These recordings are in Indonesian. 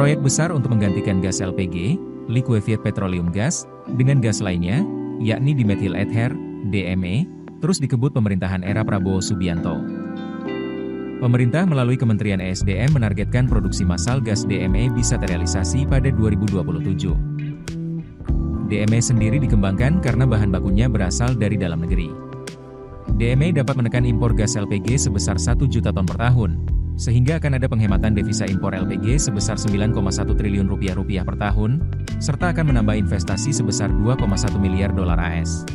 Proyek besar untuk menggantikan gas LPG, liquefied petroleum gas, dengan gas lainnya, yakni dimethyl ether, DME, terus dikebut pemerintahan era Prabowo Subianto. Pemerintah melalui Kementerian ESDM menargetkan produksi massal gas DME bisa terrealisasi pada 2027. DME sendiri dikembangkan karena bahan bakunya berasal dari dalam negeri. DME dapat menekan impor gas LPG sebesar 1 juta ton per tahun, sehingga akan ada penghematan devisa impor LPG sebesar 9,1 triliun rupiah per tahun, serta akan menambah investasi sebesar 2,1 miliar dolar AS.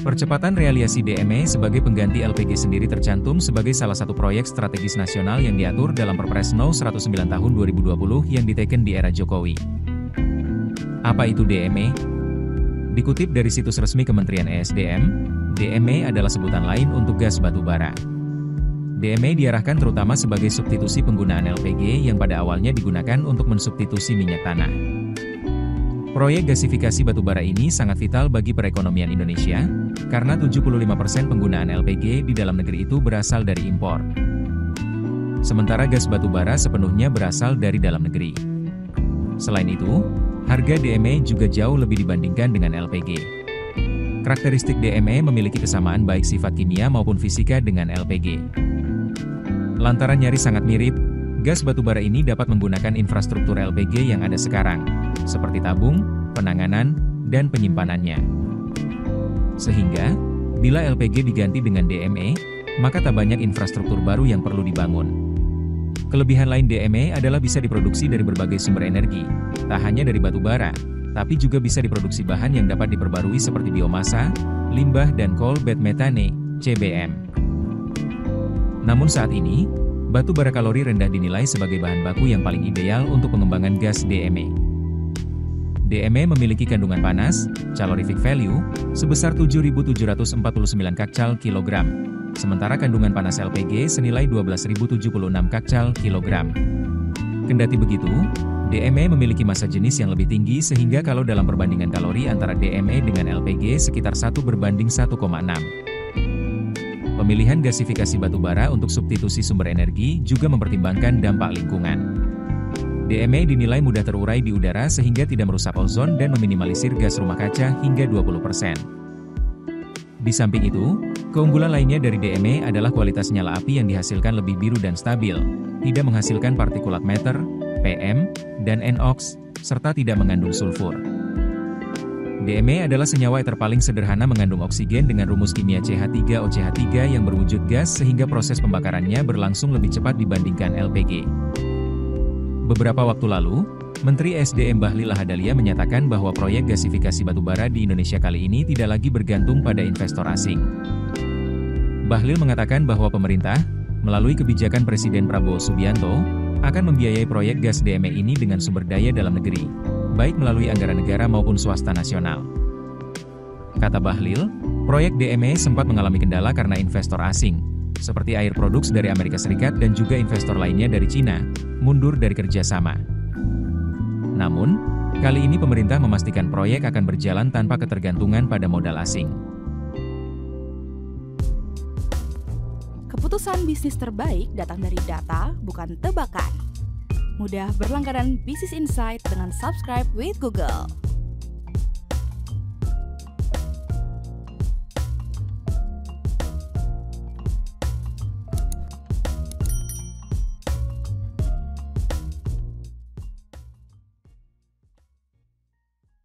Percepatan realisasi DME sebagai pengganti LPG sendiri tercantum sebagai salah satu proyek strategis nasional yang diatur dalam Perpres No. 109 Tahun 2020 yang diteken di era Jokowi. Apa itu DME? Dikutip dari situs resmi Kementerian ESDM, DME adalah sebutan lain untuk gas batu bara. DME diarahkan terutama sebagai substitusi penggunaan LPG yang pada awalnya digunakan untuk mensubstitusi minyak tanah. Proyek gasifikasi batubara ini sangat vital bagi perekonomian Indonesia, karena 75% penggunaan LPG di dalam negeri itu berasal dari impor. Sementara gas batubara sepenuhnya berasal dari dalam negeri. Selain itu, harga DME juga jauh lebih dibandingkan dengan LPG. Karakteristik DME memiliki kesamaan baik sifat kimia maupun fisika dengan LPG. Lantaran nyaris sangat mirip, gas batubara ini dapat menggunakan infrastruktur LPG yang ada sekarang, seperti tabung, penanganan, dan penyimpanannya. Sehingga, bila LPG diganti dengan DME, maka tak banyak infrastruktur baru yang perlu dibangun. Kelebihan lain DME adalah bisa diproduksi dari berbagai sumber energi, tak hanya dari batubara, tapi juga bisa diproduksi bahan yang dapat diperbarui seperti biomasa, limbah dan coal bed methane, CBM. Namun saat ini, batu bara kalori rendah dinilai sebagai bahan baku yang paling ideal untuk pengembangan gas DME. DME memiliki kandungan panas, calorific value, sebesar 7.749 kakcal kilogram, sementara kandungan panas LPG senilai 12.076 kakcal kilogram. Kendati begitu, DME memiliki massa jenis yang lebih tinggi sehingga kalau dalam perbandingan kalori antara DME dengan LPG sekitar 1:1,6. Pemilihan gasifikasi batubara untuk substitusi sumber energi juga mempertimbangkan dampak lingkungan. DME dinilai mudah terurai di udara sehingga tidak merusak ozon dan meminimalisir gas rumah kaca hingga 20%. Di samping itu, keunggulan lainnya dari DME adalah kualitas nyala api yang dihasilkan lebih biru dan stabil, tidak menghasilkan partikulat matter, PM, dan NOx, serta tidak mengandung sulfur. DME adalah senyawa ether paling sederhana mengandung oksigen dengan rumus kimia CH3OCH3 yang berwujud gas sehingga proses pembakarannya berlangsung lebih cepat dibandingkan LPG. Beberapa waktu lalu, Menteri SDM Bahlil Lahadalia menyatakan bahwa proyek gasifikasi batubara di Indonesia kali ini tidak lagi bergantung pada investor asing. Bahlil mengatakan bahwa pemerintah, melalui kebijakan Presiden Prabowo Subianto, akan membiayai proyek gas DME ini dengan sumber daya dalam negeri, baik melalui anggaran negara maupun swasta nasional. Kata Bahlil, proyek DME sempat mengalami kendala karena investor asing, seperti Air Products dari Amerika Serikat dan juga investor lainnya dari Cina, mundur dari kerjasama. Namun, kali ini pemerintah memastikan proyek akan berjalan tanpa ketergantungan pada modal asing. Keputusan bisnis terbaik datang dari data, bukan tebakan. Mudah berlangganan Business Insight dengan subscribe with Google.